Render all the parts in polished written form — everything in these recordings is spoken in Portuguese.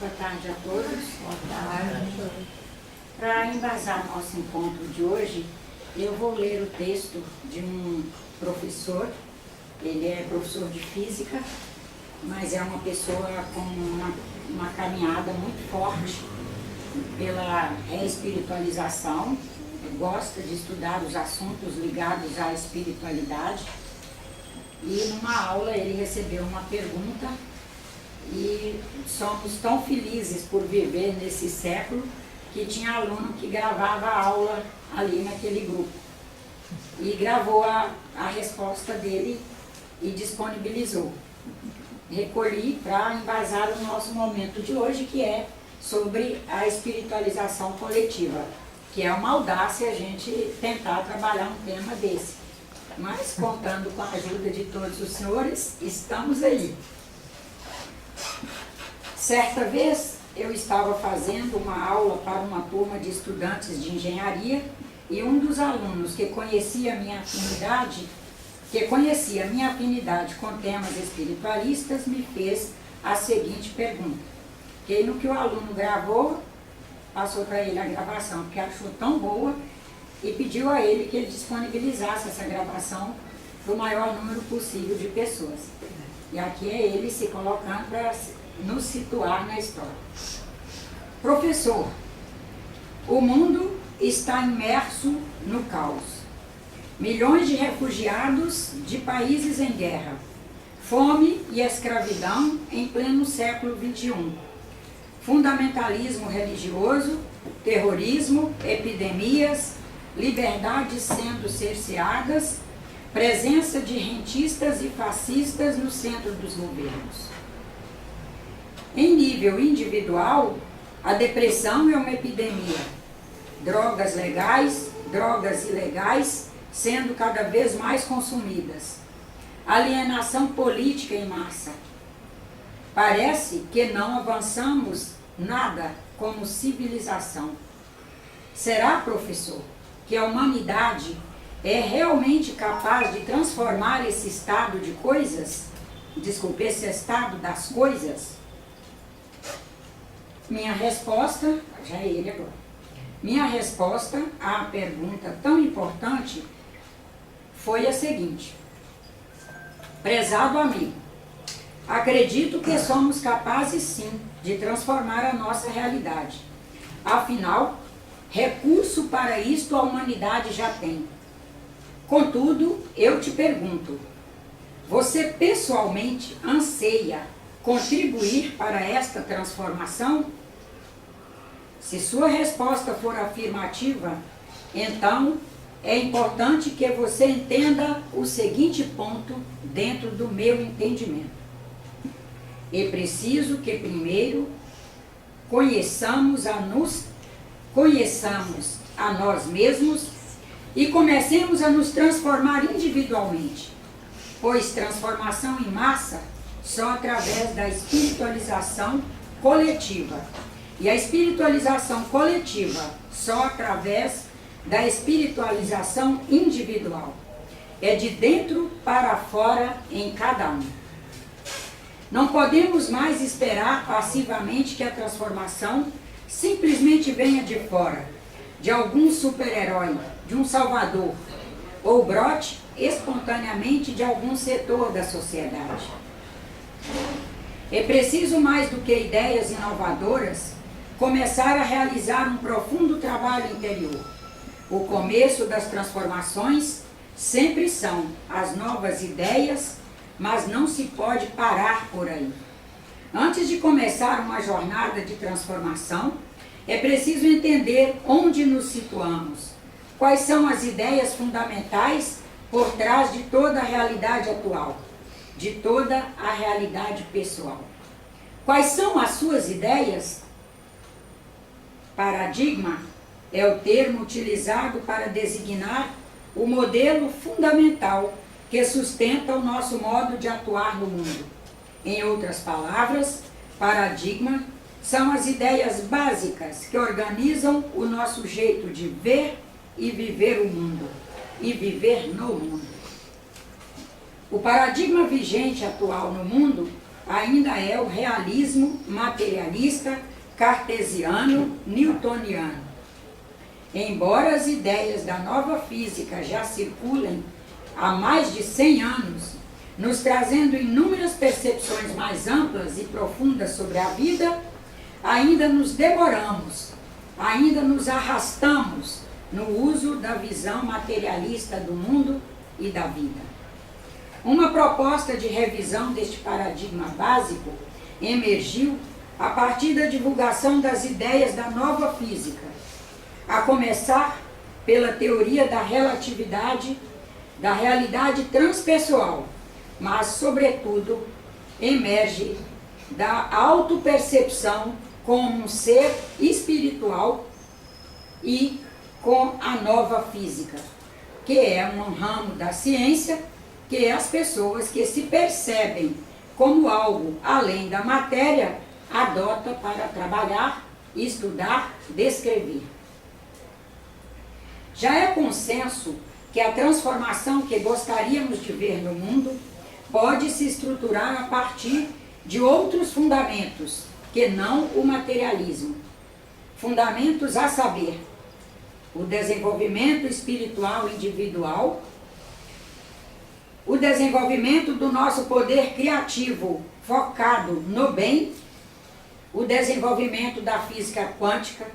Boa tarde a todos. Boa tarde. Para embasar nosso encontro de hoje, eu vou ler o texto de um professor. Ele é professor de física, mas é uma pessoa com uma caminhada muito forte pela espiritualização. Gosta de estudar os assuntos ligados à espiritualidade. E numa aula ele recebeu uma pergunta, e somos tão felizes por viver nesse século que tinha aluno que gravava a aula ali naquele grupo. E gravou a resposta dele e disponibilizou. Recolhi para embasar o nosso momento de hoje, que é sobre a espiritualização coletiva, que é uma audácia a gente tentar trabalhar um tema desse. Mas, contando com a ajuda de todos os senhores, estamos aí. Certa vez, eu estava fazendo uma aula para uma turma de estudantes de engenharia e um dos alunos que conhecia a minha afinidade com temas espiritualistas me fez a seguinte pergunta. Que no que o aluno gravou, passou para ele a gravação, porque achou tão boa, e pediu a ele que ele disponibilizasse essa gravação para o maior número possível de pessoas. E aqui é ele se colocando para nos situar na história. Professor, o mundo está imerso no caos. Milhões de refugiados de países em guerra, fome e escravidão em pleno século XXI, fundamentalismo religioso, terrorismo, epidemias, liberdades sendo cerceadas, presença de rentistas e fascistas no centro dos governos. Em nível individual, a depressão é uma epidemia. Drogas legais, drogas ilegais sendo cada vez mais consumidas. Alienação política em massa. Parece que não avançamos nada como civilização. Será, professor, que a humanidade é realmente capaz de transformar esse estado de coisas? Desculpe, esse estado das coisas? Minha resposta, já é ele agora. Minha resposta à pergunta tão importante foi a seguinte. Prezado amigo, acredito que somos capazes sim de transformar a nossa realidade. Afinal, recurso para isto a humanidade já tem. Contudo, eu te pergunto, você pessoalmente anseia contribuir para esta transformação? Se sua resposta for afirmativa, então é importante que você entenda o seguinte ponto dentro do meu entendimento. É preciso que primeiro conheçamos a nós mesmos e comecemos a nos transformar individualmente, pois transformação em massa só através da espiritualização coletiva. E a espiritualização coletiva só através da espiritualização individual. É de dentro para fora em cada um. Não podemos mais esperar passivamente que a transformação simplesmente venha de fora, de algum super-herói, de um salvador, ou brote espontaneamente de algum setor da sociedade. É preciso, mais do que ideias inovadoras, começar a realizar um profundo trabalho interior. O começo das transformações sempre são as novas ideias, mas não se pode parar por aí. Antes de começar uma jornada de transformação, é preciso entender onde nos situamos, quais são as ideias fundamentais por trás de toda a realidade atual, de toda a realidade pessoal. Quais são as suas ideias? Paradigma é o termo utilizado para designar o modelo fundamental que sustenta o nosso modo de atuar no mundo. Em outras palavras, paradigma são as ideias básicas que organizam o nosso jeito de ver e viver o mundo, e viver no mundo. O paradigma vigente atual no mundo ainda é o realismo materialista cartesiano newtoniano. Embora as ideias da nova física já circulem há mais de 100 anos, nos trazendo inúmeras percepções mais amplas e profundas sobre a vida, ainda nos demoramos, ainda nos arrastamos no uso da visão materialista do mundo e da vida. Uma proposta de revisão deste paradigma básico emergiu a partir da divulgação das ideias da nova física, a começar pela teoria da relatividade, da realidade transpessoal, mas, sobretudo, emerge da autopercepção como um ser espiritual e com a nova física, que é um ramo da ciência, que é as pessoas que se percebem como algo além da matéria, adota para trabalhar, estudar, descrever. Já é consenso que a transformação que gostaríamos de ver no mundo pode se estruturar a partir de outros fundamentos, que não o materialismo. Fundamentos a saber, o desenvolvimento espiritual individual, o desenvolvimento do nosso poder criativo focado no bem, o desenvolvimento da física quântica,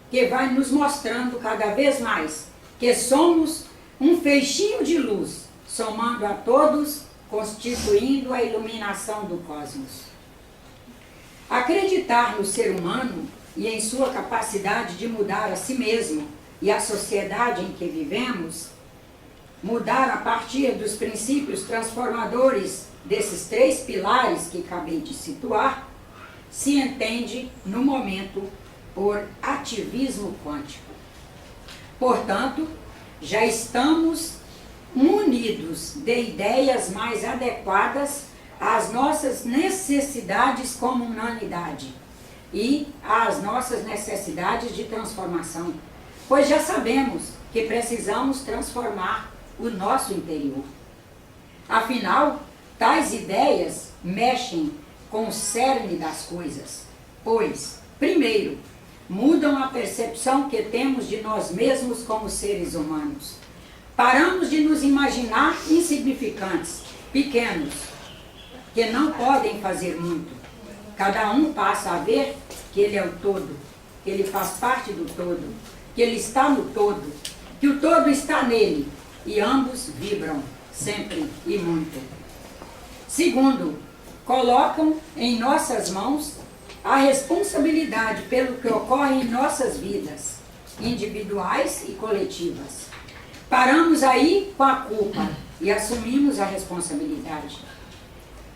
que vai nos mostrando cada vez mais que somos um feixinho de luz, somando a todos, constituindo a iluminação do cosmos. Acreditar no ser humano e em sua capacidade de mudar a si mesmo e a sociedade em que vivemos, mudar a partir dos princípios transformadores desses 3 pilares que acabei de situar, se entende, no momento, por ativismo quântico. Portanto, já estamos munidos de ideias mais adequadas às nossas necessidades como humanidade e às nossas necessidades de transformação, pois já sabemos que precisamos transformar o nosso interior. Afinal, tais ideias mexem com o cerne das coisas, pois, primeiro, mudam a percepção que temos de nós mesmos como seres humanos. Paramos de nos imaginar insignificantes, pequenos, que não podem fazer muito. Cada um passa a ver que ele é o todo, que ele faz parte do todo, que ele está no todo, que o todo está nele, e ambos vibram, sempre e muito. Segundo, colocam em nossas mãos a responsabilidade pelo que ocorre em nossas vidas, individuais e coletivas. Paramos aí com a culpa e assumimos a responsabilidade.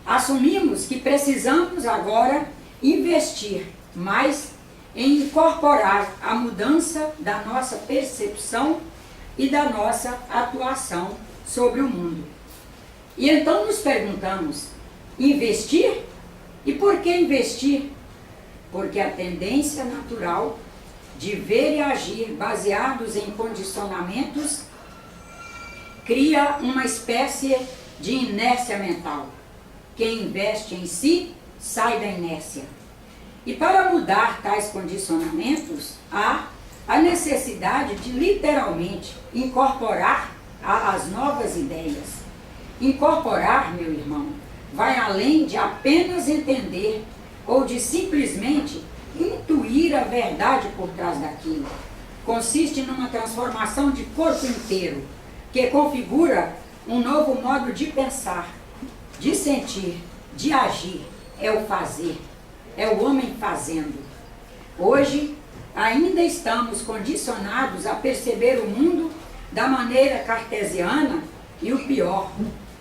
Assumimos que precisamos agora investir mais em incorporar a mudança da nossa percepção e da nossa atuação sobre o mundo. E então nos perguntamos, investir? E por que investir? Porque a tendência natural de ver e agir baseados em condicionamentos cria uma espécie de inércia mental. Quem investe em si, sai da inércia. E para mudar tais condicionamentos, há a necessidade de literalmente incorporar as novas ideias. Incorporar, meu irmão, vai além de apenas entender ou de simplesmente intuir a verdade por trás daquilo. Consiste numa transformação de corpo inteiro, que configura um novo modo de pensar, de sentir, de agir. É o fazer, é o homem fazendo. Hoje, ainda estamos condicionados a perceber o mundo da maneira cartesiana e o pior,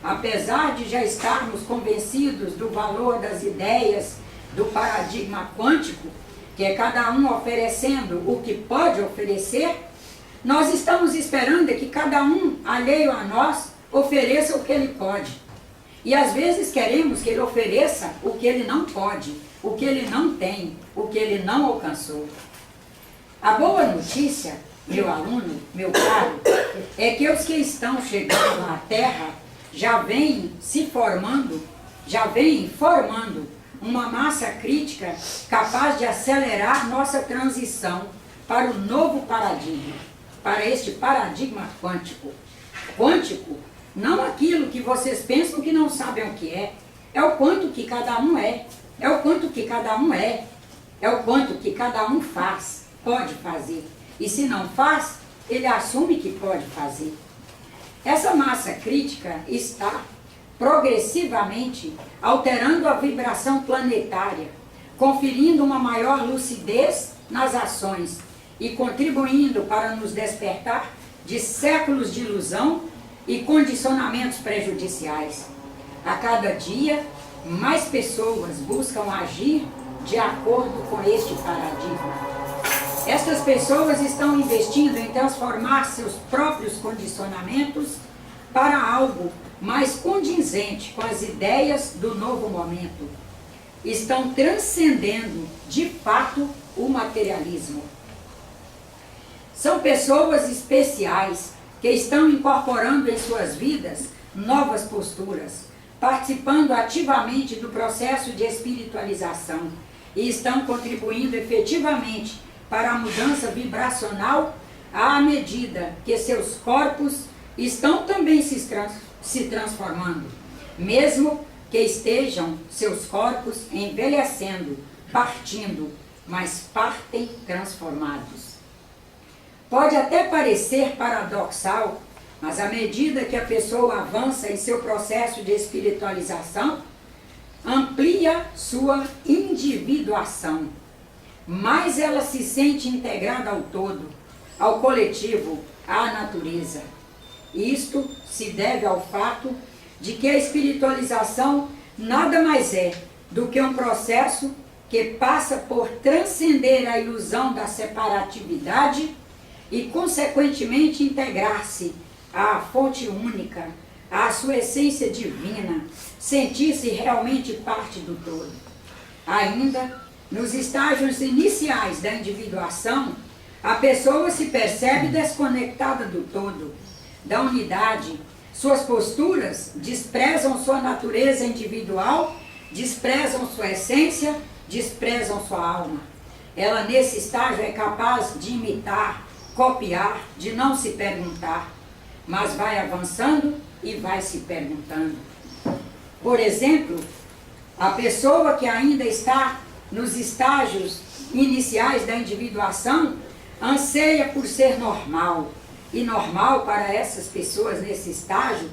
apesar de já estarmos convencidos do valor das ideias do paradigma quântico, que é cada um oferecendo o que pode oferecer, nós estamos esperando que cada um, alheio a nós, ofereça o que ele pode. E às vezes queremos que ele ofereça o que ele não pode, o que ele não tem, o que ele não alcançou. A boa notícia, meu aluno, meu caro, é que os que estão chegando à Terra já vêm se formando, já vem formando uma massa crítica capaz de acelerar nossa transição para o novo paradigma, para este paradigma quântico. Quântico, não aquilo que vocês pensam que não sabem o que é o quanto que cada um é o quanto que cada um é o quanto que cada um faz, pode fazer. E se não faz, ele assume que pode fazer. Essa massa crítica está progressivamente alterando a vibração planetária, conferindo uma maior lucidez nas ações e contribuindo para nos despertar de séculos de ilusão e condicionamentos prejudiciais. A cada dia, mais pessoas buscam agir de acordo com este paradigma. Estas pessoas estão investindo em transformar seus próprios condicionamentos para algo mais condizente com as ideias do novo momento. Estão transcendendo, de fato, o materialismo. São pessoas especiais que estão incorporando em suas vidas novas posturas, participando ativamente do processo de espiritualização e estão contribuindo efetivamente para a mudança vibracional à medida que seus corpos estão também se transformando, mesmo que estejam seus corpos envelhecendo, partindo, mas partem transformados. Pode até parecer paradoxal, mas à medida que a pessoa avança em seu processo de espiritualização, amplia sua individuação, mais ela se sente integrada ao todo, ao coletivo, à natureza. Isto se deve ao fato de que a espiritualização nada mais é do que um processo que passa por transcender a ilusão da separatividade e, consequentemente, integrar-se à fonte única, à sua essência divina, sentir-se realmente parte do todo. Ainda, nos estágios iniciais da individuação, a pessoa se percebe desconectada do todo, da unidade. Suas posturas desprezam sua natureza individual, desprezam sua essência, desprezam sua alma. Ela, nesse estágio, é capaz de imitar, copiar, de não se perguntar, mas vai avançando e vai se perguntando. Por exemplo, a pessoa que ainda está nos estágios iniciais da individuação anseia por ser normal. E normal para essas pessoas nesse estágio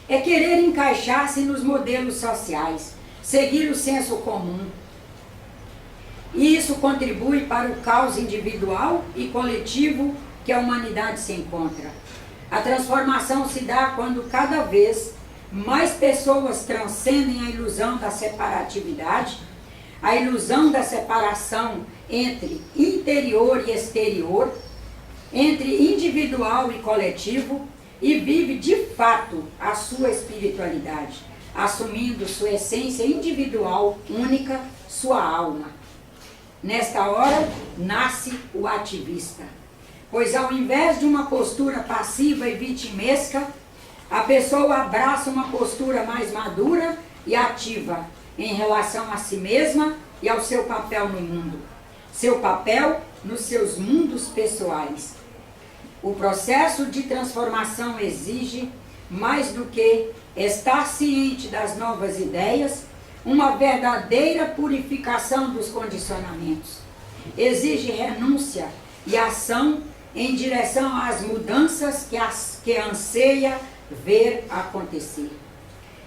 é querer encaixar-se nos modelos sociais, seguir o senso comum. E isso contribui para o caos individual e coletivo que a humanidade se encontra. A transformação se dá quando cada vez mais pessoas transcendem a ilusão da separatividade, a ilusão da separação entre interior e exterior, entre individual e coletivo, e vive de fato a sua espiritualidade, assumindo sua essência individual única, sua alma. Nesta hora, nasce o ativista, pois ao invés de uma postura passiva e vitimesca, a pessoa abraça uma postura mais madura e ativa em relação a si mesma e ao seu papel no mundo, seu papel nos seus mundos pessoais. O processo de transformação exige, mais do que estar ciente das novas ideias, uma verdadeira purificação dos condicionamentos. Exige renúncia e ação em direção às mudanças que anseia ver acontecer.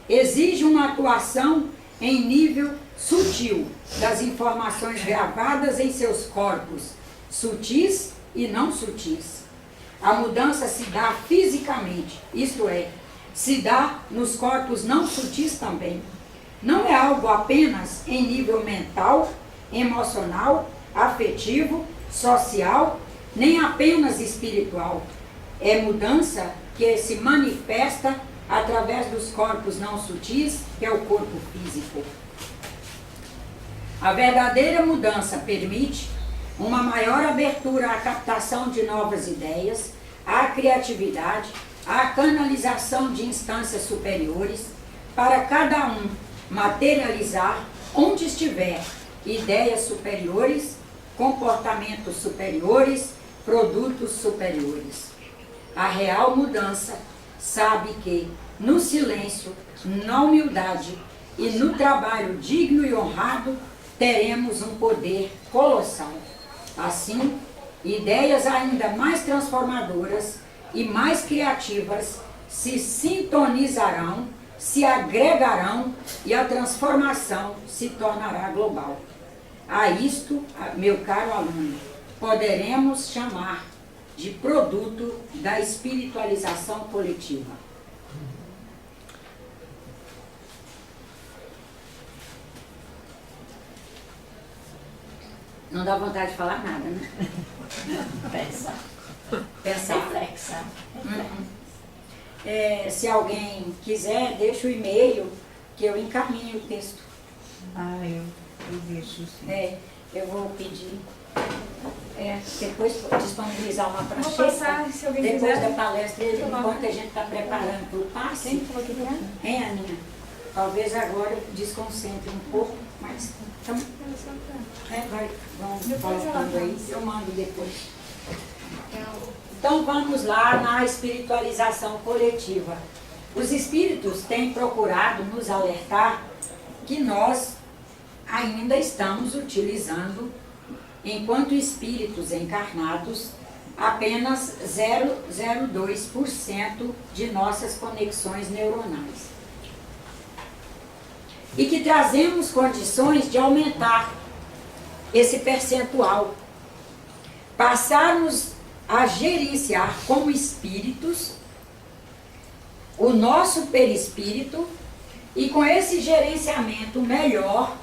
Exige uma atuação em nível sutil das informações gravadas em seus corpos, sutis e não sutis. A mudança se dá fisicamente, isto é, se dá nos corpos não sutis também. Não é algo apenas em nível mental, emocional, afetivo, social, nem apenas espiritual. É mudança que se manifesta através dos corpos não sutis, que é o corpo físico. A verdadeira mudança permite uma maior abertura à captação de novas ideias, à criatividade, à canalização de instâncias superiores. Para cada um, materializar onde estiver ideias superiores, comportamentos superiores, produtos superiores. A real mudança sabe que no silêncio, na humildade e no trabalho digno e honrado teremos um poder colossal. Assim, ideias ainda mais transformadoras e mais criativas se sintonizarão, se agregarão e a transformação se tornará global. A isto, meu caro aluno, poderemos chamar de produto da espiritualização coletiva. Não dá vontade de falar nada, né? Pensar. Pensar. Reflexão. Se alguém quiser, deixa o e-mail que eu encaminho o texto. Eu deixo sim. Eu vou pedir. Depois disponibilizar uma Vou prancheta. passar, se alguém Depois quiser. da palestra, Tá bom. enquanto a gente está preparando para o passe. Quem falou que quer? Hein, Aninha? Talvez agora eu desconcentre um pouco, mas então, vamos Depois voltando ela aí, eu mando depois. Então vamos lá na espiritualização coletiva. Os espíritos têm procurado nos alertar que nós ainda estamos utilizando, enquanto espíritos encarnados, apenas 0,02% de nossas conexões neuronais. E que trazemos condições de aumentar esse percentual, passarmos a gerenciar como espíritos o nosso perispírito e com esse gerenciamento melhor,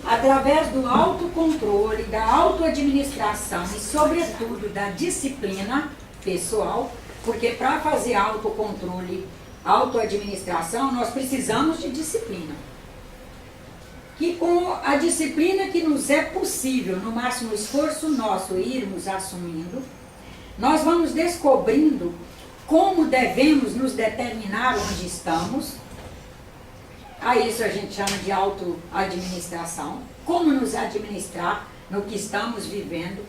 através do autocontrole, da autoadministração e, sobretudo, da disciplina pessoal, porque para fazer autocontrole, autoadministração, nós precisamos de disciplina. Que com a disciplina que nos é possível, no máximo esforço nosso, irmos assumindo, nós vamos descobrindo como devemos nos determinar onde estamos. A isso a gente chama de autoadministração. Como nos administrar no que estamos vivendo,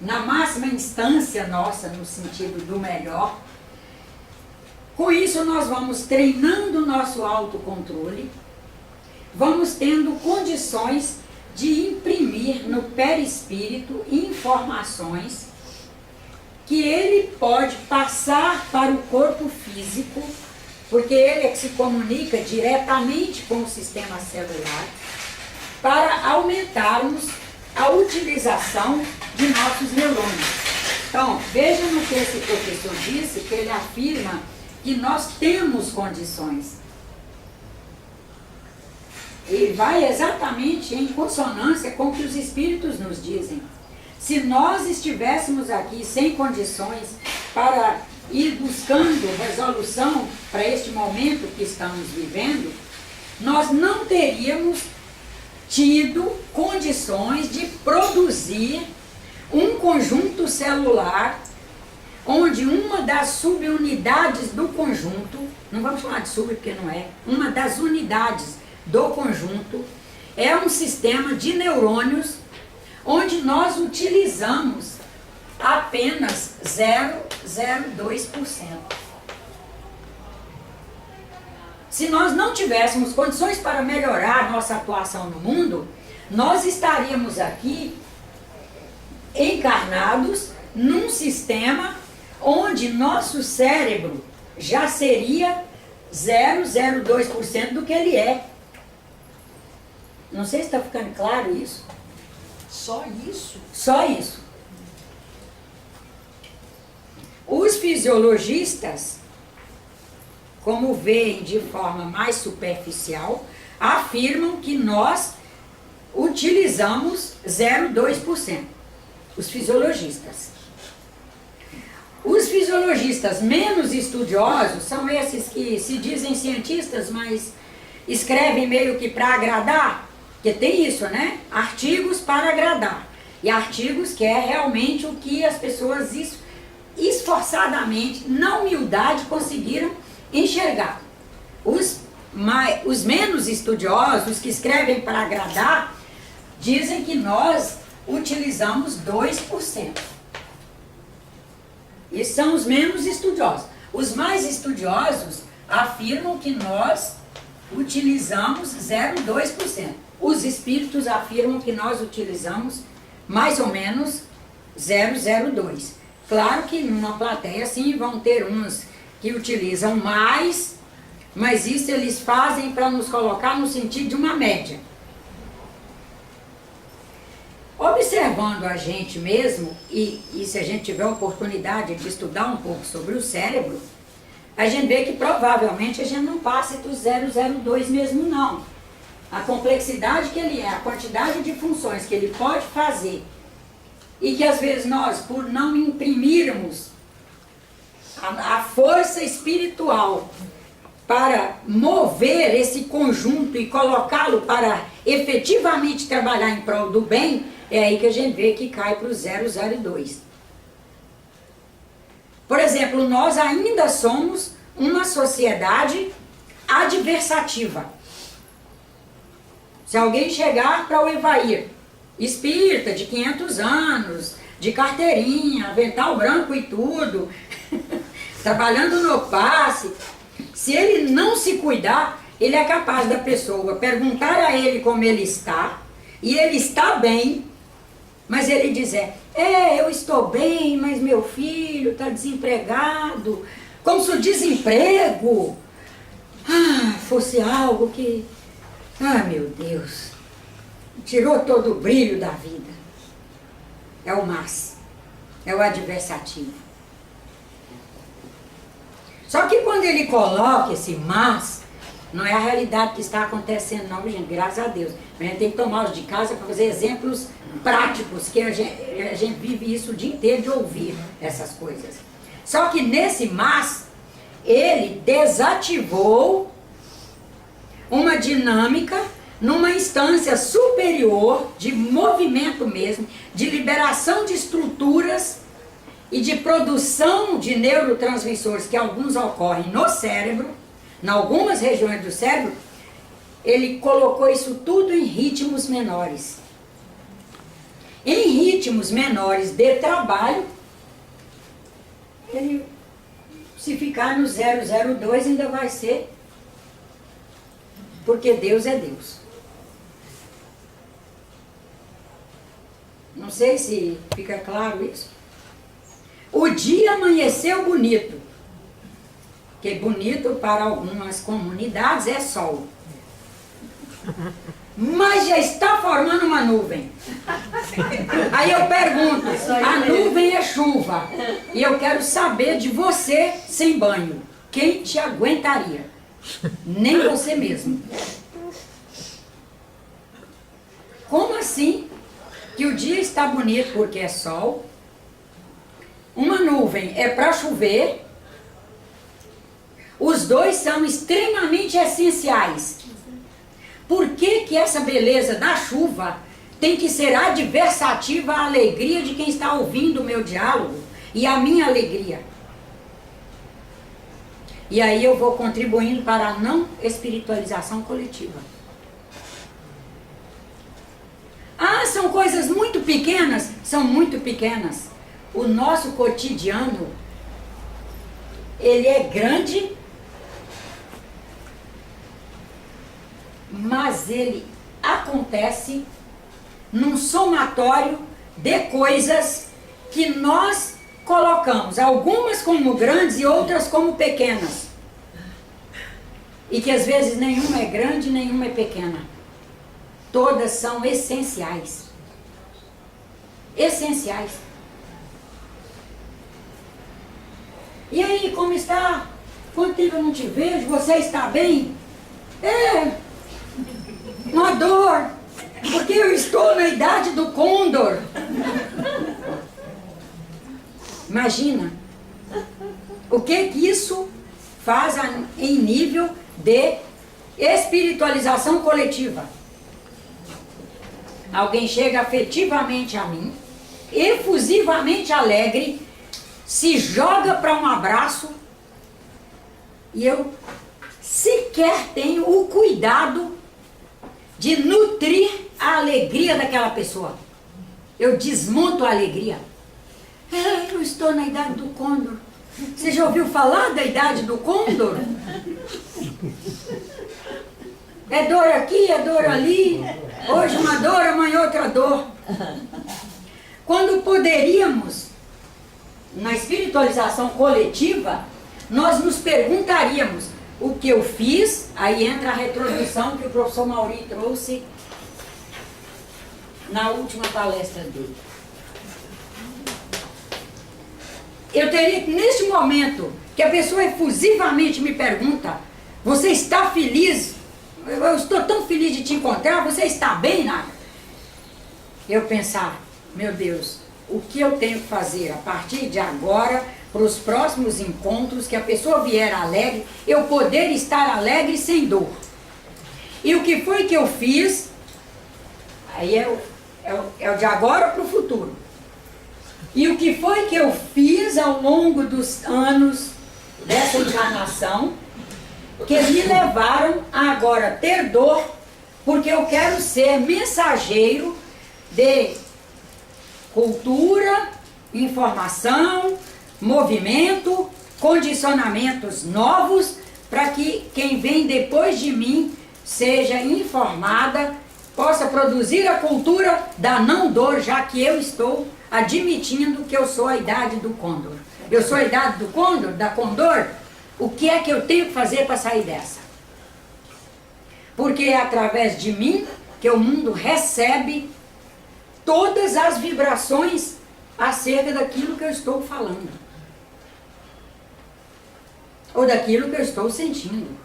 na máxima instância nossa, no sentido do melhor. Com isso nós vamos treinando o nosso autocontrole, vamos tendo condições de imprimir no perispírito informações que ele pode passar para o corpo físico, porque ele é que se comunica diretamente com o sistema celular, para aumentarmos a utilização de nossos neurônios. Então, veja no que esse professor disse, que ele afirma que nós temos condições. E vai exatamente em consonância com o que os espíritos nos dizem. Se nós estivéssemos aqui sem condições para ir buscando resolução para este momento que estamos vivendo, nós não teríamos tido condições de produzir um conjunto celular onde uma das subunidades do conjunto, não vamos chamar de sub porque não é, uma das unidades do conjunto é um sistema de neurônios onde nós utilizamos apenas 0,02%. Se nós não tivéssemos condições para melhorar nossa atuação no mundo, nós estaríamos aqui encarnados num sistema onde nosso cérebro já seria 0,02% do que ele é. Não sei se está ficando claro isso. Só isso? Só isso. Os fisiologistas, como veem de forma mais superficial, afirmam que nós utilizamos 0,2%. Os fisiologistas. Os fisiologistas menos estudiosos são esses que se dizem cientistas, mas escrevem meio que para agradar, porque tem isso, né? Artigos para agradar. E artigos que é realmente o que as pessoas esforçadamente, na humildade, conseguiram enxergar. Os Mas os menos estudiosos, que escrevem para agradar, dizem que nós utilizamos 2%. E são os menos estudiosos. Os mais estudiosos afirmam que nós utilizamos 0,2%. Os espíritos afirmam que nós utilizamos mais ou menos 0,02%. Claro que numa plateia assim vão ter uns que utilizam mais, mas isso eles fazem para nos colocar no sentido de uma média. Observando a gente mesmo, e se a gente tiver a oportunidade de estudar um pouco sobre o cérebro, a gente vê que provavelmente a gente não passa dos 0,02 mesmo não. A complexidade que ele é, a quantidade de funções que ele pode fazer, e que às vezes nós, por não imprimirmos a força espiritual para mover esse conjunto e colocá-lo para efetivamente trabalhar em prol do bem, é aí que a gente vê que cai para o 0,02. Por exemplo, nós ainda somos uma sociedade adversativa. Se alguém chegar para o Evair, espírita de 500 anos, de carteirinha, avental branco e tudo, trabalhando no passe, se ele não se cuidar, ele é capaz da pessoa perguntar a ele como ele está, e ele está bem, mas ele dizer, eu estou bem, mas meu filho está desempregado, como se o desemprego fosse algo que, meu Deus, tirou todo o brilho da vida. É o mas, é o adversativo. Só que quando ele coloca esse mas, não é a realidade que está acontecendo não, gente, graças a Deus. A gente tem que tomar os de casa para fazer exemplos práticos, que a gente vive isso o dia inteiro de ouvir essas coisas. Só que nesse mas, ele desativou uma dinâmica numa instância superior de movimento mesmo, de liberação de estruturas e de produção de neurotransmissores, que alguns ocorrem no cérebro, em algumas regiões do cérebro. Ele colocou isso tudo em ritmos menores. Em ritmos menores de trabalho, ele, se ficar no 002, ainda vai ser, porque Deus é Deus. Não sei se fica claro isso. O dia amanheceu bonito, que bonito para algumas comunidades é sol. Mas já está formando uma nuvem. Aí eu pergunto, a nuvem é chuva, e eu quero saber de você sem banho, quem te aguentaria? Nem você mesmo. Como assim que o dia está bonito porque é sol, uma nuvem é para chover, os dois são extremamente essenciais? Por que que essa beleza da chuva tem que ser adversativa à alegria de quem está ouvindo o meu diálogo e a minha alegria? E aí eu vou contribuindo para a não espiritualização coletiva. São coisas muito pequenas? São muito pequenas. O nosso cotidiano, ele é grande, mas ele acontece num somatório de coisas que nós colocamos, algumas como grandes e outras como pequenas. E que às vezes nenhuma é grande, nenhuma é pequena. Todas são essenciais. Essenciais. E aí, como está? Quanto tempo eu não te vejo? Você está bem? Uma dor, porque eu estou na idade do côndor. Imagina o que isso faz em nível de espiritualização coletiva. Alguém chega afetivamente a mim, efusivamente alegre, se joga para um abraço, e eu sequer sequer tenho o cuidado de nutrir a alegria daquela pessoa. Eu desmonto a alegria. Eu estou na idade do Condor. Você já ouviu falar da idade do Condor? É dor aqui, é dor ali. Hoje uma dor, amanhã outra dor. Quando poderíamos, na espiritualização coletiva, nós nos perguntaríamos o que eu fiz. Aí entra a retrodução que o professor Mauri trouxe na última palestra dele. Eu teria, neste momento, que a pessoa efusivamente me pergunta: você está feliz? Eu estou tão feliz de te encontrar, você está bem, Nádia? Eu pensar: meu Deus, o que eu tenho que fazer a partir de agora, para os próximos encontros, que a pessoa vier alegre, eu poder estar alegre sem dor. E o que foi que eu fiz? Aí é o de agora para o futuro. E o que foi que eu fiz ao longo dos anos dessa encarnação, que me levaram a agora ter dor, porque eu quero ser mensageiro de cultura, informação, movimento, condicionamentos novos, para que quem vem depois de mim seja informada, possa produzir a cultura da não dor, já que eu estou admitindo que eu sou a idade do Condor. Eu sou a idade do Condor, da Condor. O que é que eu tenho que fazer para sair dessa? Porque é através de mim que o mundo recebe todas as vibrações acerca daquilo que eu estou falando. Ou daquilo que eu estou sentindo.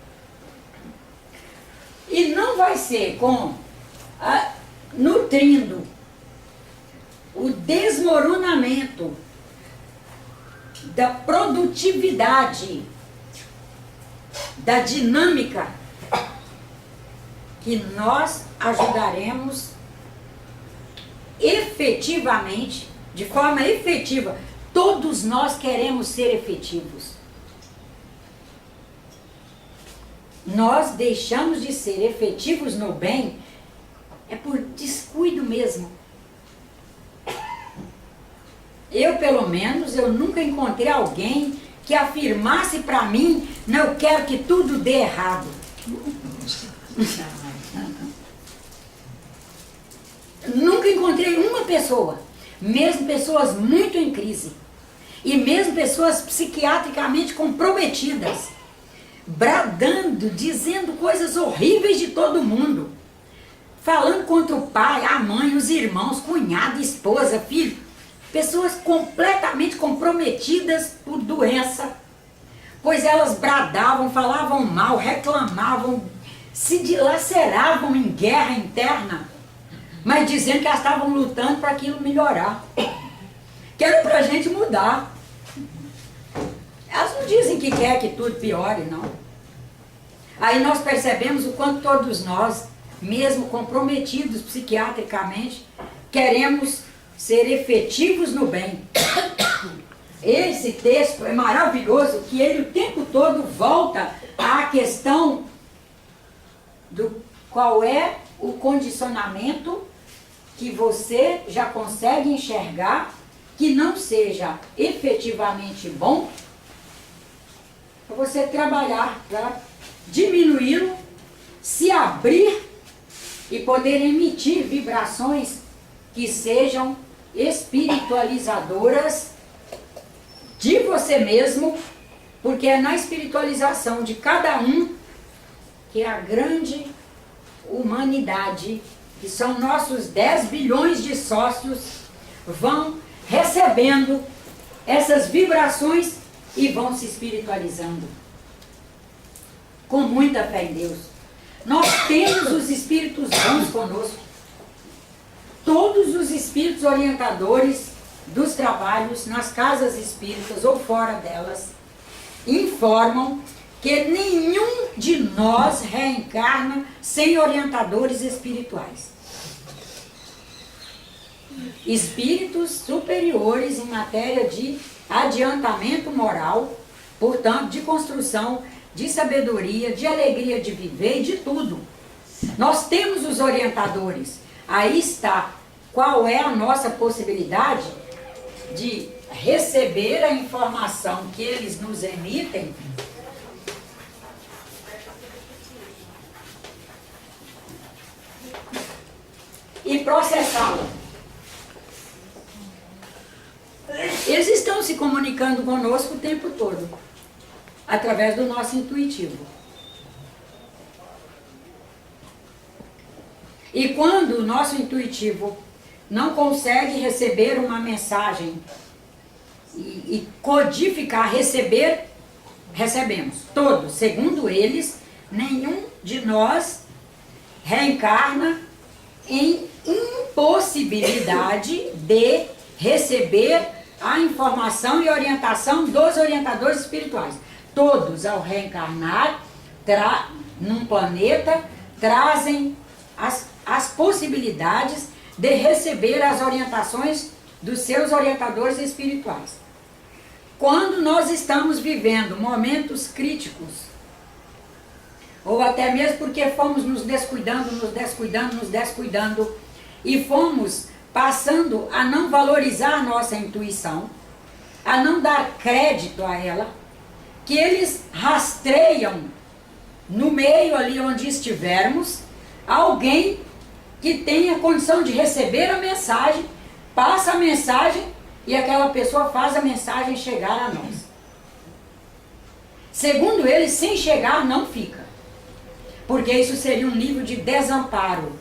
E não vai ser nutrindo o desmoronamento da produtividade, da dinâmica, que nós ajudaremos efetivamente, de forma efetiva. Todos nós queremos ser efetivos. Nós deixamos de ser efetivos no bem é por descuido mesmo. Eu, pelo menos, eu nunca encontrei alguém que afirmasse para mim: não, eu quero que tudo dê errado. Nunca encontrei uma pessoa, mesmo pessoas muito em crise, e mesmo pessoas psiquiatricamente comprometidas, bradando, dizendo coisas horríveis de todo mundo, falando contra o pai, a mãe, os irmãos, cunhado, esposa, filho. Pessoas completamente comprometidas por doença, pois elas bradavam, falavam mal, reclamavam, se dilaceravam em guerra interna, mas dizendo que elas estavam lutando para aquilo melhorar, que era para a gente mudar. Elas não dizem que quer que tudo piore, não. Aí nós percebemos o quanto todos nós, mesmo comprometidos psiquiatricamente, queremos ser efetivos no bem. Esse texto é maravilhoso, que ele o tempo todo volta à questão do qual é o condicionamento que você já consegue enxergar, que não seja efetivamente bom, para você trabalhar para diminuí-lo, se abrir e poder emitir vibrações que sejam espiritualizadoras de você mesmo, porque é na espiritualização de cada um que a grande humanidade, que são nossos 10 bilhões de sócios, vão recebendo essas vibrações e vão se espiritualizando. Com muita fé em Deus. Nós temos os espíritos bons conosco. Todos os espíritos orientadores dos trabalhos nas casas espíritas ou fora delas informam que nenhum de nós reencarna sem orientadores espirituais. Espíritos superiores em matéria de adiantamento moral, portanto, de construção de sabedoria, de alegria de viver e de tudo. Nós temos os orientadores. Aí está qual é a nossa possibilidade de receber a informação que eles nos emitem e processá-la. Eles estão se comunicando conosco o tempo todo, através do nosso intuitivo. E quando o nosso intuitivo não consegue receber uma mensagem e codificar, recebemos. Todos, segundo eles, nenhum de nós reencarna em impossibilidade de receber a informação e orientação dos orientadores espirituais. Todos, ao reencarnar num planeta, trazem as possibilidades de receber as orientações dos seus orientadores espirituais. Quando nós estamos vivendo momentos críticos, ou até mesmo porque fomos nos descuidando, e fomos passando a não valorizar a nossa intuição, a não dar crédito a ela, que eles rastreiam no meio ali onde estivermos, alguém que tenha condição de receber a mensagem, passa a mensagem e aquela pessoa faz a mensagem chegar a nós. Segundo eles, sem chegar não fica, porque isso seria um nível de desamparo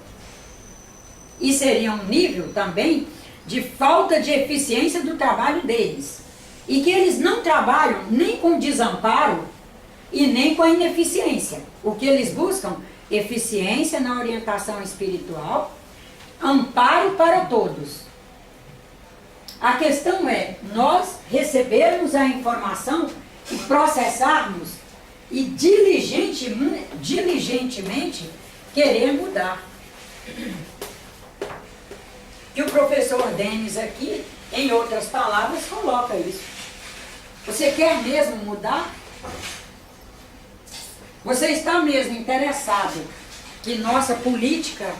e seria um nível também de falta de eficiência do trabalho deles, e que eles não trabalham nem com desamparo e nem com a ineficiência. O que eles buscam? Eficiência na orientação espiritual, amparo para todos. A questão é nós recebermos a informação e processarmos e diligentemente querer mudar. E o professor Denis aqui, em outras palavras, coloca isso. Você quer mesmo mudar? Você está mesmo interessado que nossa política,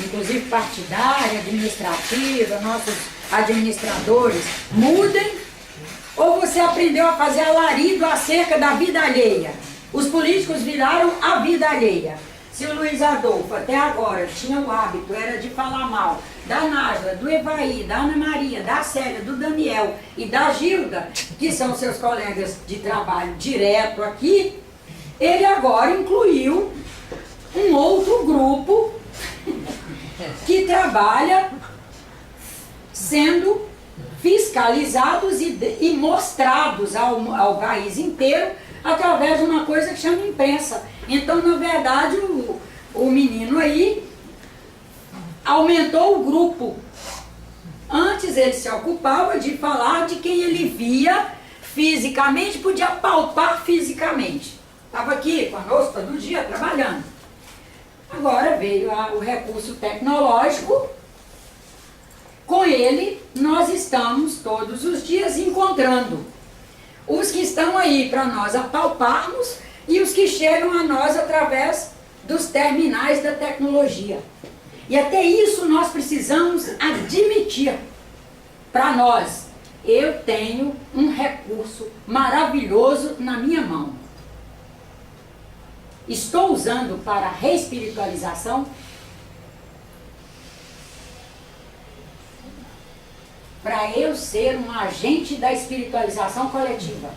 inclusive partidária, administrativa, nossos administradores, mudem? Ou você aprendeu a fazer alarido acerca da vida alheia? Os políticos viraram a vida alheia. Se o Luiz Adolfo até agora tinha o hábito, era de falar mal da Nájila, do Evaí, da Ana Maria, da Célia, do Daniel e da Gilda, que são seus colegas de trabalho direto aqui, ele agora incluiu um outro grupo que trabalha sendo fiscalizados e mostrados ao país inteiro através de uma coisa que chama imprensa. Então, na verdade, o menino aí aumentou o grupo. Antes ele se ocupava de falar de quem ele via fisicamente, podia palpar fisicamente. Estava aqui conosco todo dia trabalhando. Agora veio o recurso tecnológico. Com ele, nós estamos todos os dias encontrando os que estão aí para nós apalparmos e os que chegam a nós através dos terminais da tecnologia. E até isso nós precisamos admitir para nós. Eu tenho um recurso maravilhoso na minha mão. Estou usando para a reespiritualização? Para eu ser um agente da espiritualização coletiva.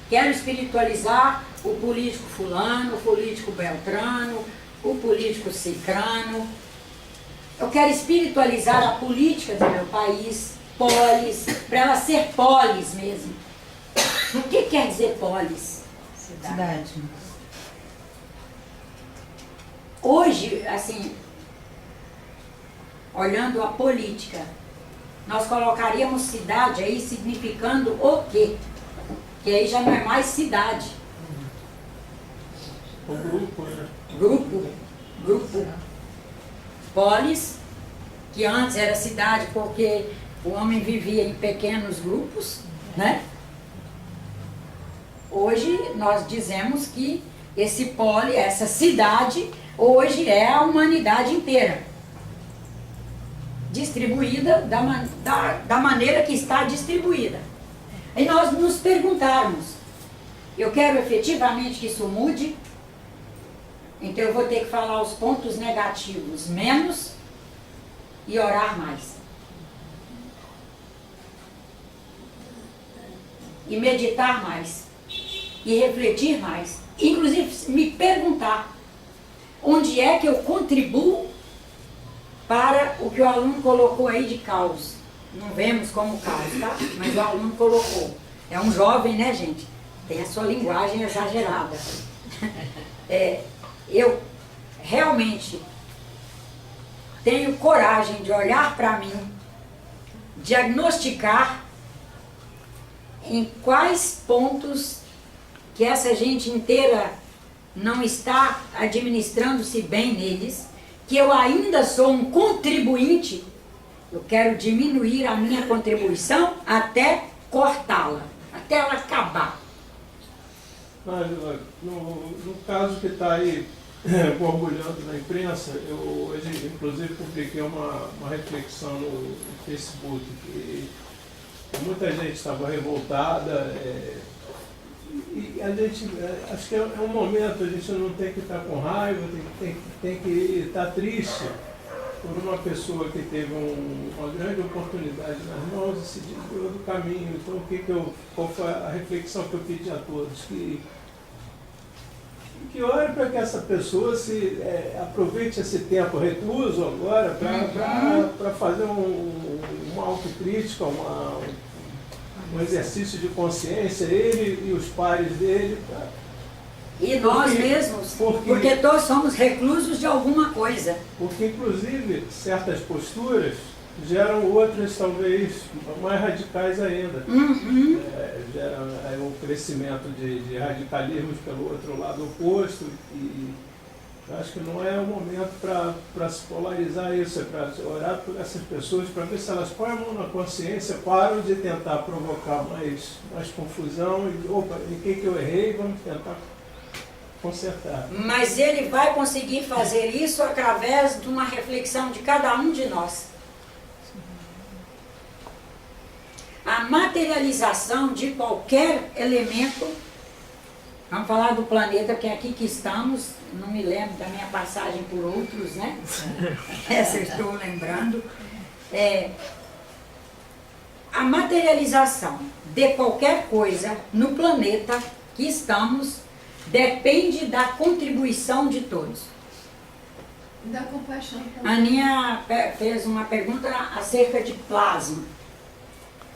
Quero espiritualizar o político fulano, o político beltrano, o político cicrano. Eu quero espiritualizar a política do meu país, polis, para ela ser polis mesmo. O que quer dizer polis? Cidade. Hoje, assim, olhando a política, nós colocaríamos cidade aí significando o quê? Que aí já não é mais cidade. O grupo, né? Grupo. Polis, que antes era cidade porque o homem vivia em pequenos grupos, né? Hoje nós dizemos que esse poli, essa cidade, hoje é a humanidade inteira. Distribuída da maneira que está distribuída. E nós nos perguntarmos, eu quero efetivamente que isso mude, então eu vou ter que falar os pontos negativos menos e orar mais. E meditar mais. E refletir mais. Inclusive me perguntar onde é que eu contribuo para o que o aluno colocou aí de caos. Não vemos como caos, tá? Mas o aluno colocou. É um jovem, né, gente? Tem a sua linguagem exagerada. Eu realmente tenho coragem de olhar para mim, diagnosticar em quais pontos que essa gente inteira não está administrando-se bem neles, que eu ainda sou um contribuinte, eu quero diminuir a minha contribuição até cortá-la, até ela acabar. Mas, no caso que está aí borbulhando na imprensa, eu hoje, inclusive, publiquei uma reflexão no Facebook, que muita gente estava revoltada, e a gente, acho que é um momento, a gente não tem que estar com raiva, tem que estar triste por uma pessoa que teve uma grande oportunidade nas mãos e se desviou do caminho. Então, qual foi a reflexão que eu pedi a todos? Que ore para que essa pessoa aproveite esse tempo recluso agora para fazer uma autocrítica, um exercício de consciência, ele e os pares dele. E nós mesmos, porque todos somos reclusos de alguma coisa. Porque, inclusive, certas posturas geram outras, talvez, mais radicais ainda. Uhum. Geram o crescimento de radicalismos pelo outro lado oposto. E eu acho que não é o momento para se polarizar isso, é para orar por essas pessoas, para ver se elas põem a mão na consciência, param de tentar provocar mais confusão, e em que eu errei, vamos tentar consertar. Mas ele vai conseguir fazer isso através de uma reflexão de cada um de nós. A materialização de qualquer elemento, vamos falar do planeta, porque é aqui que estamos, não me lembro da minha passagem por outros, né? Essa eu estou lembrando. A materialização de qualquer coisa no planeta que estamos depende da contribuição de todos. Da compaixão também. A Aninha fez uma pergunta acerca de plasma.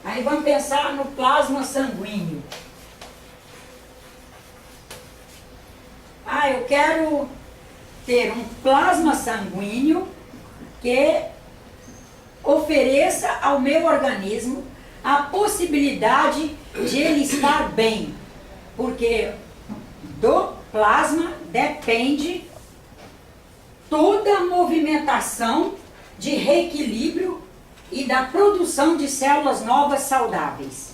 Aí vamos pensar no plasma sanguíneo. Eu quero ter um plasma sanguíneo que ofereça ao meu organismo a possibilidade de ele estar bem. Porque do plasma depende toda a movimentação de reequilíbrio e da produção de células novas saudáveis.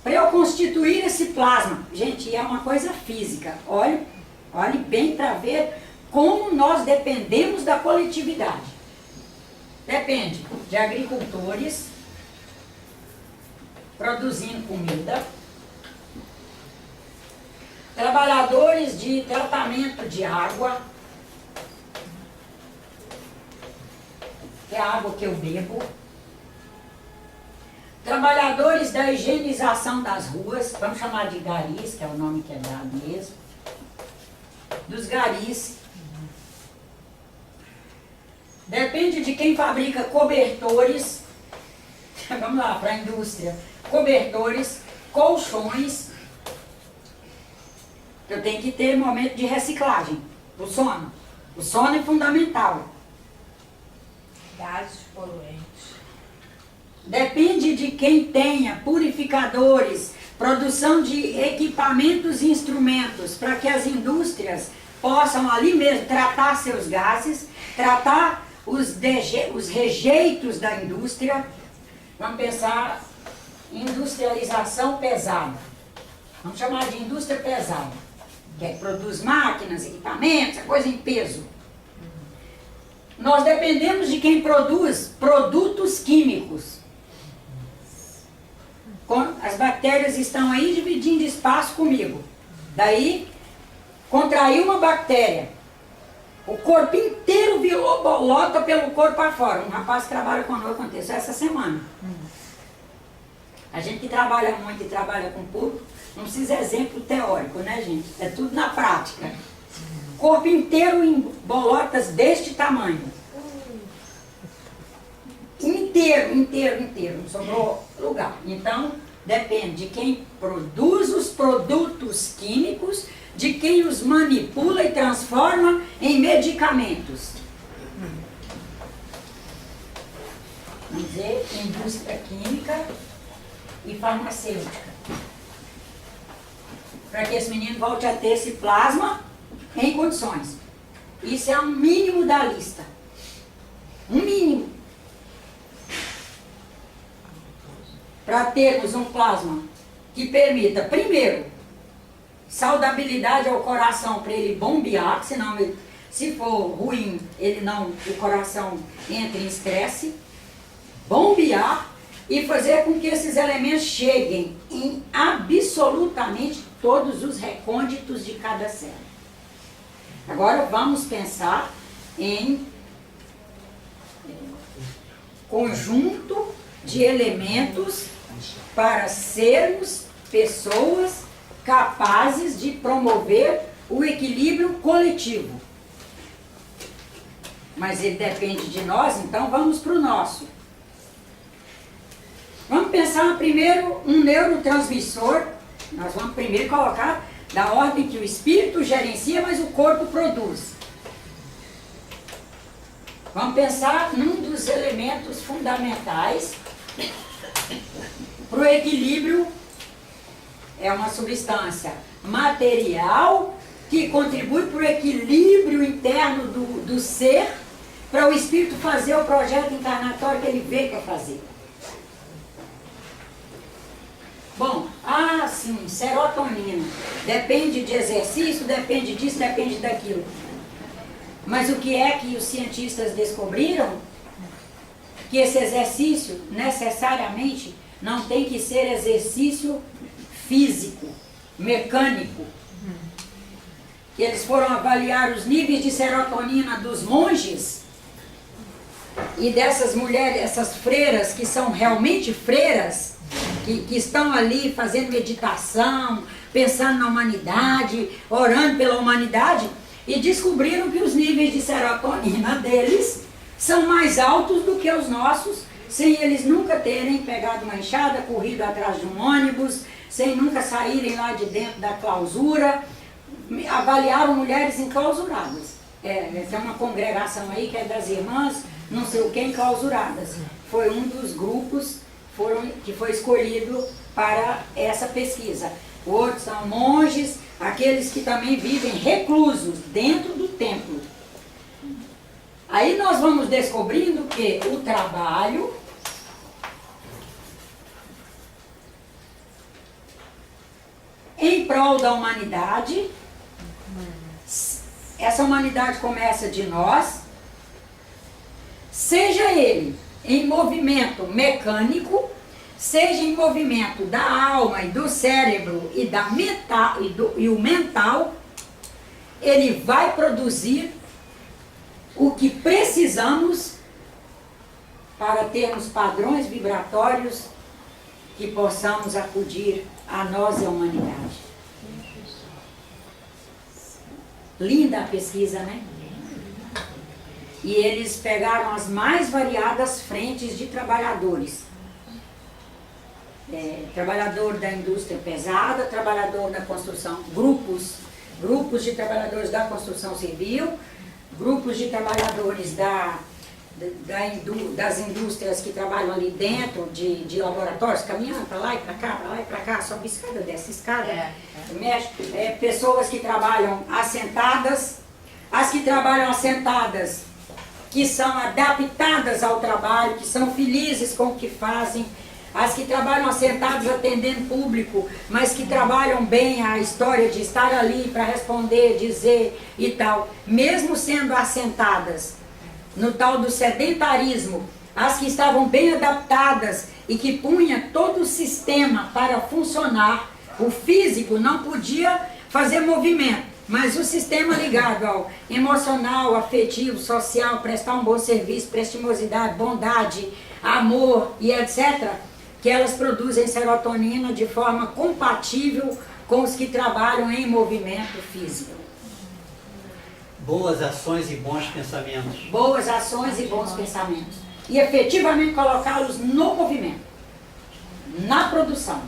Para eu constituir esse plasma, gente, é uma coisa física. Olhe bem para ver como nós dependemos da coletividade. Depende de agricultores produzindo comida, trabalhadores de tratamento de água, que é a água que eu bebo, trabalhadores da higienização das ruas, vamos chamar de garis, que é o nome que é dado mesmo, dos garis. Depende de quem fabrica cobertores, vamos lá, para a indústria, cobertores, colchões. Eu tenho que ter momento de reciclagem, o sono. O sono é fundamental. Gases poluentes. Depende de quem tenha purificadores, produção de equipamentos e instrumentos, para que as indústrias possam ali mesmo tratar seus gases, tratar os rejeitos da indústria. Vamos pensar industrialização pesada. Vamos chamar de indústria pesada, que é que produz máquinas, equipamentos, coisa em peso. Nós dependemos de quem produz produtos químicos. As bactérias estão aí dividindo espaço comigo. Daí, contraiu uma bactéria. O corpo inteiro virou bolota pelo corpo afora. Um rapaz que trabalha conosco, aconteceu essa semana. A gente que trabalha muito e trabalha com público, não precisa de exemplo teórico, né, gente? É tudo na prática. Corpo inteiro em bolotas deste tamanho. Inteiro, inteiro, inteiro. Não sobrou lugar. Então, depende de quem produz os produtos químicos, de quem os manipula e transforma em medicamentos. Vamos dizer, indústria química e farmacêutica. Para que esse menino volte a ter esse plasma em condições. Isso é um mínimo da lista. Um mínimo. Para termos um plasma que permita, primeiro, saudabilidade ao coração para ele bombear, senão ele, se for ruim, o coração entra em estresse, bombear e fazer com que esses elementos cheguem em absolutamente todos os recônditos de cada célula. Agora vamos pensar em conjunto de elementos para sermos pessoas capazes de promover o equilíbrio coletivo. Mas ele depende de nós, então vamos para o nosso. Vamos pensar primeiro um neurotransmissor. Nós vamos primeiro colocar da ordem que o espírito gerencia, mas o corpo produz. Vamos pensar num dos elementos fundamentais para o equilíbrio. É uma substância material que contribui para o equilíbrio interno do ser, para o espírito fazer o projeto encarnatório que ele veio para fazer. Bom, sim, serotonina. Depende de exercício, depende disso, depende daquilo. Mas o que é que os cientistas descobriram? Que esse exercício, necessariamente, não tem que ser exercício físico, mecânico. Que eles foram avaliar os níveis de serotonina dos monges e dessas mulheres, essas freiras que são realmente freiras, que estão ali fazendo meditação, pensando na humanidade, orando pela humanidade, e descobriram que os níveis de serotonina deles são mais altos do que os nossos, sem eles nunca terem pegado uma enxada, corrido atrás de um ônibus, sem nunca saírem lá de dentro da clausura. Avaliaram mulheres enclausuradas. Tem uma congregação aí que é das irmãs, não sei o que, enclausuradas. Foi um dos grupos que foi escolhido para essa pesquisa. Outros são monges, aqueles que também vivem reclusos dentro do templo. Aí nós vamos descobrindo que o trabalho em prol da humanidade, essa humanidade começa de nós, seja ele em movimento mecânico, seja em movimento da alma e do cérebro e o mental, ele vai produzir o que precisamos para termos padrões vibratórios que possamos acudir a nós e a humanidade. Linda a pesquisa, né? E eles pegaram as mais variadas frentes de trabalhadores. Trabalhador da indústria pesada, trabalhador da construção, grupos de trabalhadores da construção civil, grupos de trabalhadores das indústrias que trabalham ali dentro de laboratórios, caminhando para lá e para cá, sobe escada, desce escada, mexe, pessoas que trabalham assentadas, as que trabalham assentadas, que são adaptadas ao trabalho, que são felizes com o que fazem, as que trabalham assentadas atendendo público, mas que trabalham bem a história de estar ali para responder, dizer e tal, mesmo sendo assentadas no tal do sedentarismo, as que estavam bem adaptadas e que punha todo o sistema para funcionar, o físico não podia fazer movimento, mas o sistema ligado ao emocional, afetivo, social, prestar um bom serviço, prestimosidade, bondade, amor e etc., que elas produzem serotonina de forma compatível com os que trabalham em movimento físico. Boas ações e bons pensamentos. Boas ações e bons pensamentos. E efetivamente colocá-los no movimento, na produção.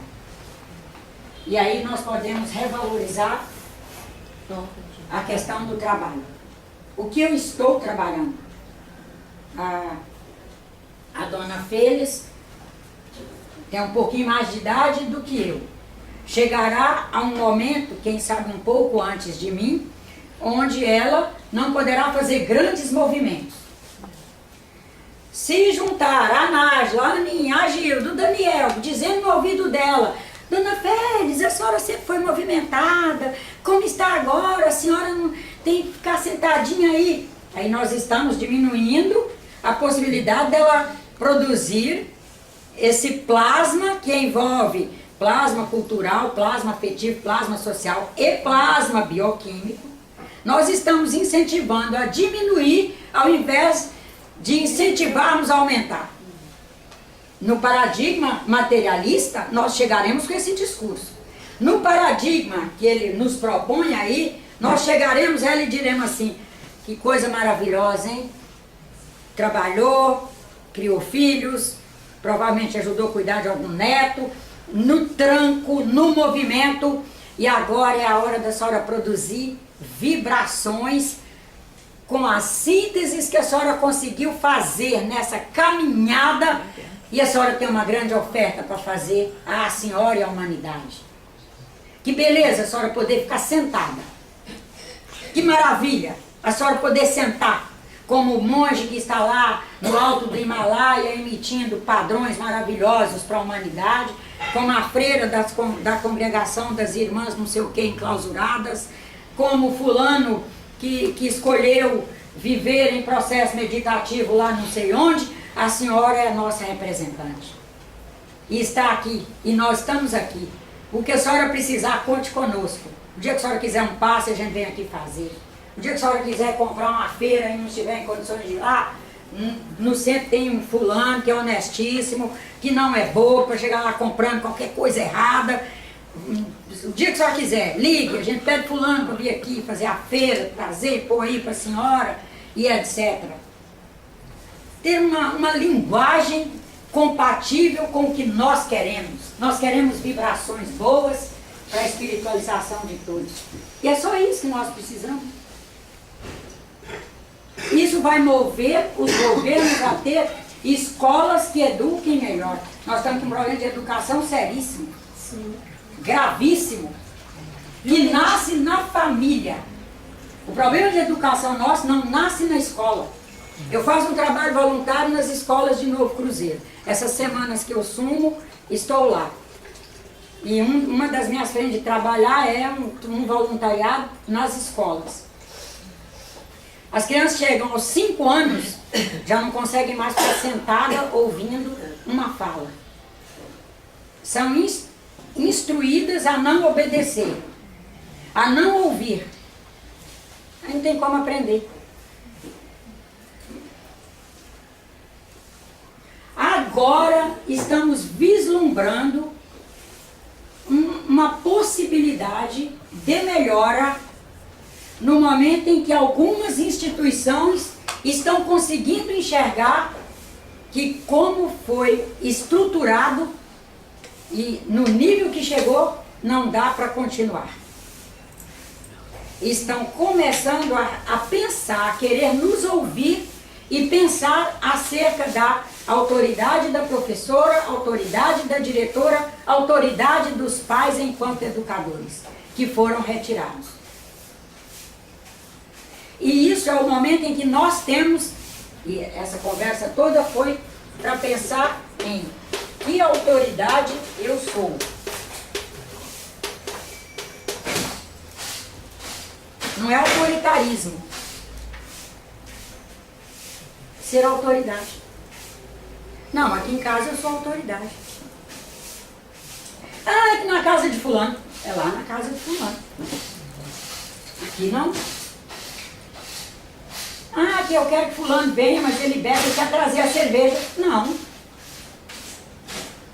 E aí nós podemos revalorizar a questão do trabalho. O que eu estou trabalhando? A dona Félix tem um pouquinho mais de idade do que eu. Chegará a um momento, quem sabe um pouco antes de mim, onde ela não poderá fazer grandes movimentos. Se juntar a Nájila, a Aninha, a Gildo, o Daniel, dizendo no ouvido dela: Dona Félix, a senhora sempre foi movimentada, como está agora, a senhora não tem que ficar sentadinha aí. Aí nós estamos diminuindo a possibilidade dela produzir esse plasma que envolve plasma cultural, plasma afetivo, plasma social e plasma bioquímico. Nós estamos incentivando a diminuir ao invés de incentivarmos a aumentar. No paradigma materialista, nós chegaremos com esse discurso. No paradigma que ele nos propõe aí, nós chegaremos a ele e diremos assim: que coisa maravilhosa, hein? Trabalhou, criou filhos, provavelmente ajudou a cuidar de algum neto, no tranco, no movimento, e agora é a hora da senhora produzir vibrações com as sínteses que a senhora conseguiu fazer nessa caminhada, e a senhora tem uma grande oferta para fazer à senhora e à humanidade. Que beleza a senhora poder ficar sentada. Que maravilha a senhora poder sentar como o monge que está lá no alto do Himalaia emitindo padrões maravilhosos para a humanidade, como a freira da congregação das irmãs não sei o que enclausuradas, como fulano que escolheu viver em processo meditativo lá não sei onde. A senhora é a nossa representante e está aqui, e nós estamos aqui. O que a senhora precisar, conte conosco. O dia que a senhora quiser um passe, a gente vem aqui fazer. O dia que a senhora quiser comprar uma feira e não estiver em condições de ir lá, no centro tem um fulano que é honestíssimo, que não é bobo para chegar lá comprando qualquer coisa errada. O dia que a senhora quiser, ligue, a gente pede fulano para vir aqui fazer a feira, trazer, pôr aí para a senhora e etc. Ter uma linguagem compatível com o que nós queremos. Nós queremos vibrações boas para a espiritualização de todos. E é só isso que nós precisamos. Isso vai mover os governos a ter escolas que eduquem melhor. Nós estamos com um problema de educação seríssimo, gravíssimo, que nasce na família. O problema de educação nosso não nasce na escola. Eu faço um trabalho voluntário nas escolas de Novo Cruzeiro. Essas semanas que eu sumo, estou lá. E uma das minhas frentes de trabalhar é um voluntariado nas escolas. As crianças chegam aos 5 anos, já não conseguem mais ficar sentada ouvindo uma fala. São instruídas a não obedecer, a não ouvir. Aí não tem como aprender. Agora estamos vislumbrando uma possibilidade de melhora no momento em que algumas instituições estão conseguindo enxergar que, como foi estruturado e no nível que chegou, não dá para continuar. Estão começando a pensar, a querer nos ouvir e pensar acerca da autoridade da professora, autoridade da diretora, autoridade dos pais enquanto educadores, que foram retirados. E isso é o momento em que nós temos, e essa conversa toda foi para pensar em Que autoridade eu sou? Não é autoritarismo. Ser autoridade. Não, aqui em casa eu sou autoridade. Ah, aqui na casa de fulano. É lá na casa de fulano. Aqui não. Ah, que eu quero que fulano venha, mas ele bebe e quer trazer a cerveja. Não.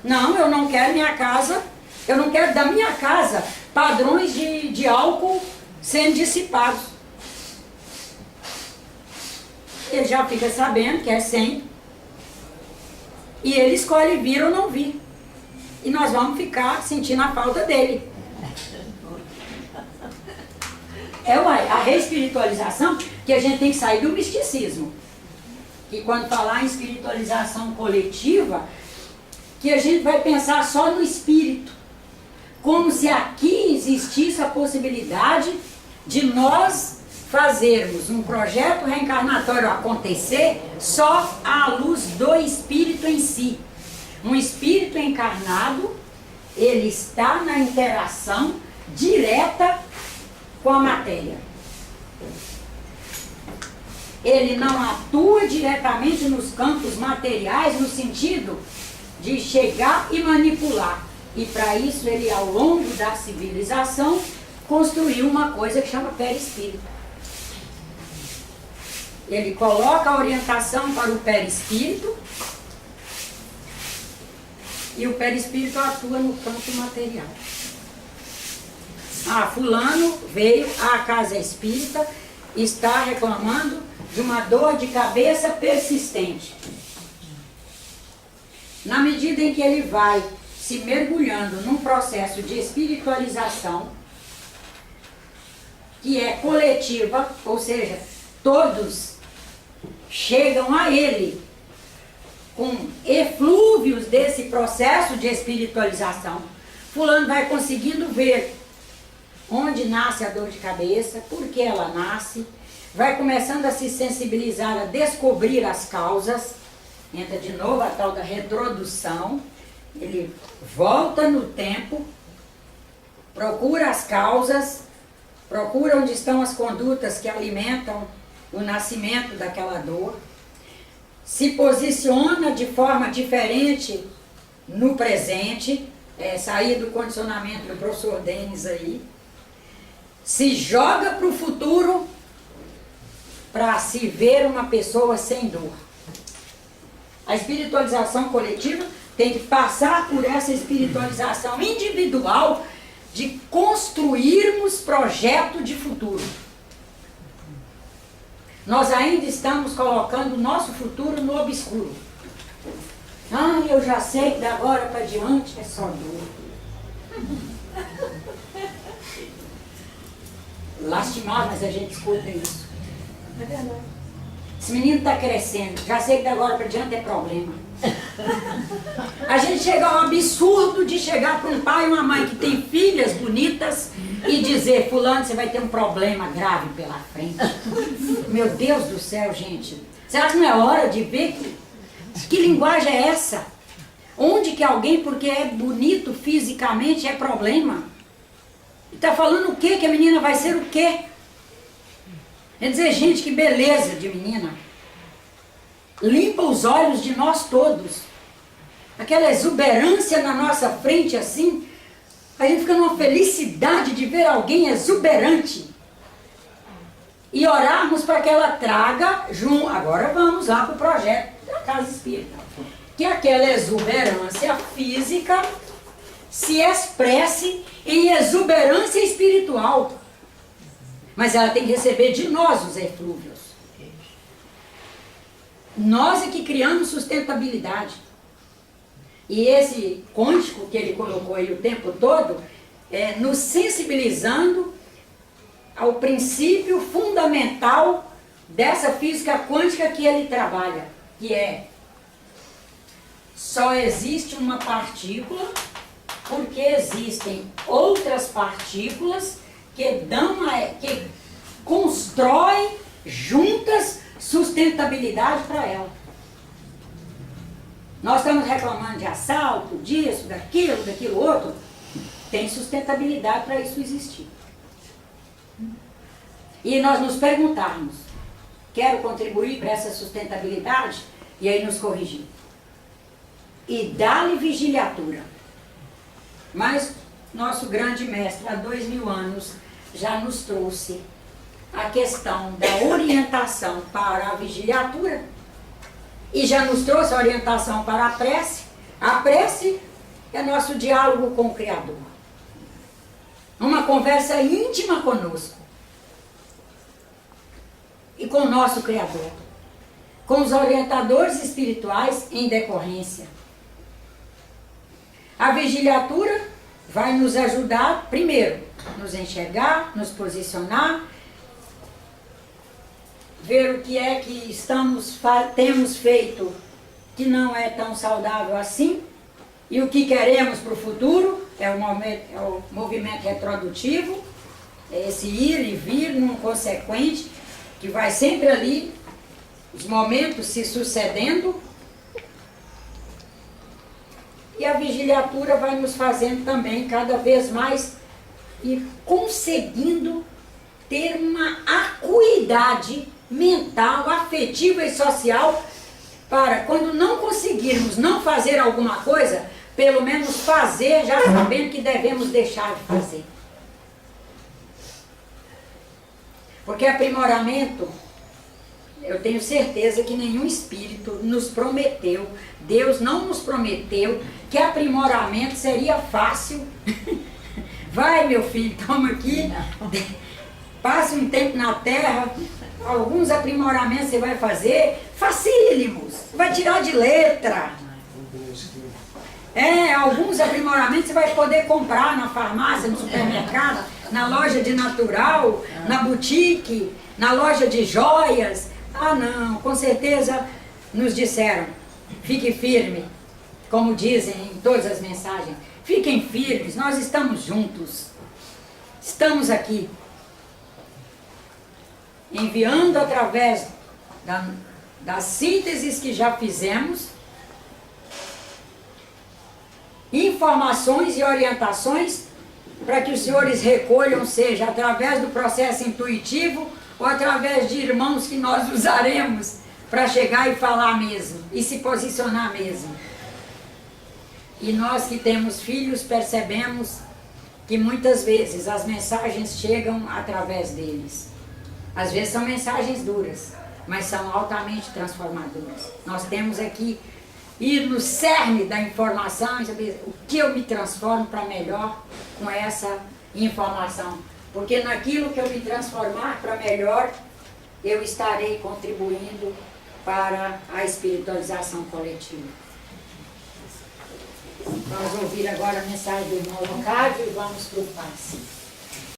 Não, eu não quero minha casa, eu não quero da minha casa padrões de álcool sendo dissipados. Ele já fica sabendo que é 100. E ele escolhe vir ou não vir. E nós vamos ficar sentindo a falta dele. A reespiritualização, que a gente tem que sair do misticismo. Que quando falar em espiritualização coletiva, que a gente vai pensar só no espírito. Como se aqui existisse a possibilidade de nós fazermos um projeto reencarnatório acontecer só à luz do espírito em si. Um espírito encarnado, ele está na interação direta com a matéria. Ele não atua diretamente nos campos materiais no sentido de chegar e manipular. E para isso ele, ao longo da civilização, construiu uma coisa que chama perispírito. Ele coloca a orientação para o perispírito e o perispírito atua no campo material. Ah, fulano veio à casa espírita e está reclamando de uma dor de cabeça persistente. Na medida em que ele vai se mergulhando num processo de espiritualização, que é coletiva, ou seja, todos chegam a ele com eflúvios desse processo de espiritualização, fulano vai conseguindo ver onde nasce a dor de cabeça, por que ela nasce, vai começando a se sensibilizar, a descobrir as causas, entra de novo a tal da retrodução, ele volta no tempo, procura as causas, procura onde estão as condutas que alimentam o nascimento daquela dor, se posiciona de forma diferente no presente, sair do condicionamento do professor Denis aí, se joga para o futuro para se ver uma pessoa sem dor. A espiritualização coletiva tem que passar por essa espiritualização individual de construirmos projeto de futuro. Nós ainda estamos colocando o nosso futuro no obscuro. Ah, eu já sei que da agora para diante é só dor. Lastimar, mas a gente escuta isso. É verdade. Esse menino está crescendo, já sei que da agora para diante é problema. A gente chega ao absurdo de chegar para um pai e uma mãe que tem filhas bonitas e dizer, fulano, você vai ter um problema grave pela frente. Meu Deus do céu, gente. Será que não é hora de ver que linguagem é essa? Onde que alguém, porque é bonito fisicamente, é problema? Está falando o quê? Que a menina vai ser o quê? Quer dizer, gente, que beleza de menina. Limpa os olhos de nós todos. Aquela exuberância na nossa frente assim, a gente fica numa felicidade de ver alguém exuberante. E orarmos para que ela traga, agora vamos lá para o projeto da Casa Espírita. Que aquela exuberância física se expresse em exuberância espiritual. Mas ela tem que receber de nós os eflúvios. Nós é que criamos sustentabilidade. E esse quântico que ele colocou aí o tempo todo, nos sensibilizando ao princípio fundamental dessa física quântica que ele trabalha, que é só existe uma partícula porque existem outras partículas que constroem juntas sustentabilidade para ela. Nós estamos reclamando de assalto, disso, daquilo outro. Tem sustentabilidade para isso existir. E nós nos perguntarmos, quero contribuir para essa sustentabilidade? E aí nos corrigir. E dá-lhe vigiliatura. Mas nosso grande mestre, há 2000 anos, já nos trouxe a questão da orientação para a vigiliatura e já nos trouxe a orientação para a prece. A prece é nosso diálogo com o Criador. Uma conversa íntima conosco e com o nosso Criador, com os orientadores espirituais em decorrência. A vigiliatura vai nos ajudar, primeiro, nos enxergar, nos posicionar, ver o que é que temos feito que não é tão saudável assim, e o que queremos para o futuro, é o movimento retrodutivo, é esse ir e vir num consequente, que vai sempre ali, os momentos se sucedendo, e a vigiliatura vai nos fazendo também cada vez mais e conseguindo ter uma acuidade mental, afetiva e social para quando não conseguirmos não fazer alguma coisa, pelo menos fazer já sabendo que devemos deixar de fazer. Porque aprimoramento, eu tenho certeza que nenhum espírito nos prometeu, Deus não nos prometeu que aprimoramento seria fácil. Vai, meu filho, toma aqui, passe um tempo na terra, alguns aprimoramentos você vai fazer, facílimos, vai tirar de letra. Alguns aprimoramentos você vai poder comprar na farmácia, no supermercado, na loja de natural, na boutique, na loja de joias. Ah não, com certeza nos disseram, fique firme, como dizem em todas as mensagens, fiquem firmes, nós estamos juntos, estamos aqui, enviando através das sínteses que já fizemos, informações e orientações para que os senhores recolham, seja através do processo intuitivo ou através de irmãos que nós usaremos para chegar e falar mesmo, e se posicionar mesmo. E nós que temos filhos percebemos que muitas vezes as mensagens chegam através deles. Às vezes são mensagens duras, mas são altamente transformadoras. Nós temos aqui ir no cerne da informação e saber o que eu me transformo para melhor com essa informação. Porque naquilo que eu me transformar para melhor, eu estarei contribuindo para a espiritualização coletiva. Vamos ouvir agora a mensagem do irmão Locávio e vamos para o passe.